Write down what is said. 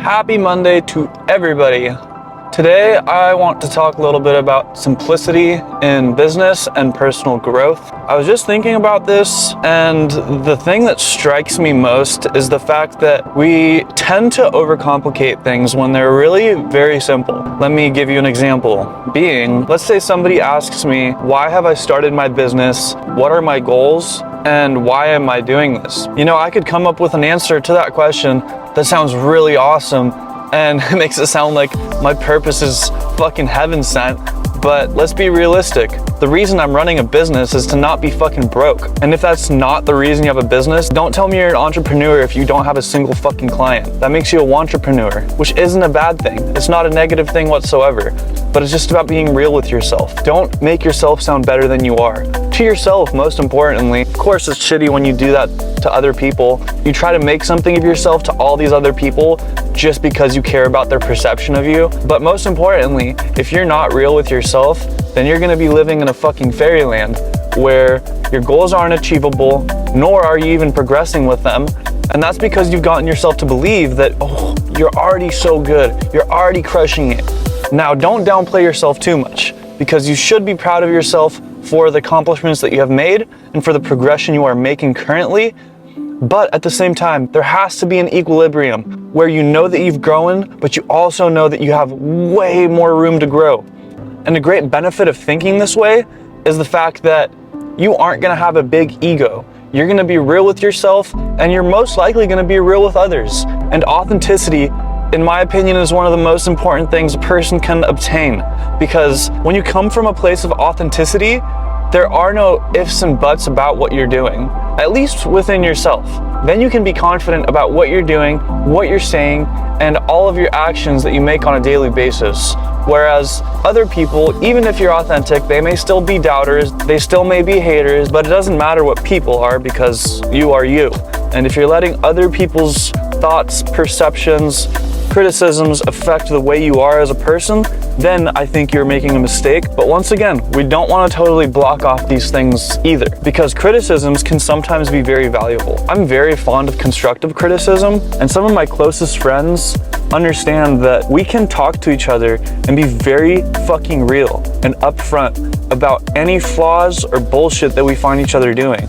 Happy Monday to everybody. Today, I want to talk a little bit about simplicity in business and personal growth. I was just thinking about this, and the thing that strikes me most is the fact that we tend to overcomplicate things when they're really very simple. Let me give you an example. Let's say somebody asks me, why have I started my business? What are my goals? And why am I doing this? You know, I could come up with an answer to that question that sounds really awesome and it makes it sound like my purpose is fucking heaven sent. But let's be realistic. The reason I'm running a business is to not be fucking broke. And if that's not the reason you have a business, don't tell me you're an entrepreneur if you don't have a single fucking client. That makes you a wantrepreneur, which isn't a bad thing. It's not a negative thing whatsoever, but it's just about being real with yourself. Don't make yourself sound better than you are. To yourself, most importantly. Of course, it's shitty when you do that to other people. You try to make something of yourself to all these other people just because you care about their perception of you. But most importantly, if you're not real with yourself, then you're gonna be living in a fucking fairyland where your goals aren't achievable, nor are you even progressing with them. And that's because you've gotten yourself to believe that, oh, you're already so good, you're already crushing it. Now, don't downplay yourself too much, because you should be proud of yourself for the accomplishments that you have made and for the progression you are making currently. But at the same time, there has to be an equilibrium where you know that you've grown, but you also know that you have way more room to grow. And a great benefit of thinking this way is the fact that you aren't gonna have a big ego. You're gonna be real with yourself, and you're most likely gonna be real with others. And authenticity, in my opinion, is one of the most important things a person can obtain. Because when you come from a place of authenticity, there are no ifs and buts about what you're doing, at least within yourself. Then you can be confident about what you're doing, what you're saying, and all of your actions that you make on a daily basis. Whereas other people, even if you're authentic, they may still be doubters, they still may be haters, but it doesn't matter what people are because you are you. And if you're letting other people's thoughts, perceptions, criticisms affect the way you are as a person, then I think you're making a mistake. But once again, we don't want to totally block off these things either, because criticisms can sometimes be very valuable. I'm very fond of constructive criticism, and some of my closest friends understand that we can talk to each other and be very fucking real and upfront about any flaws or bullshit that we find each other doing.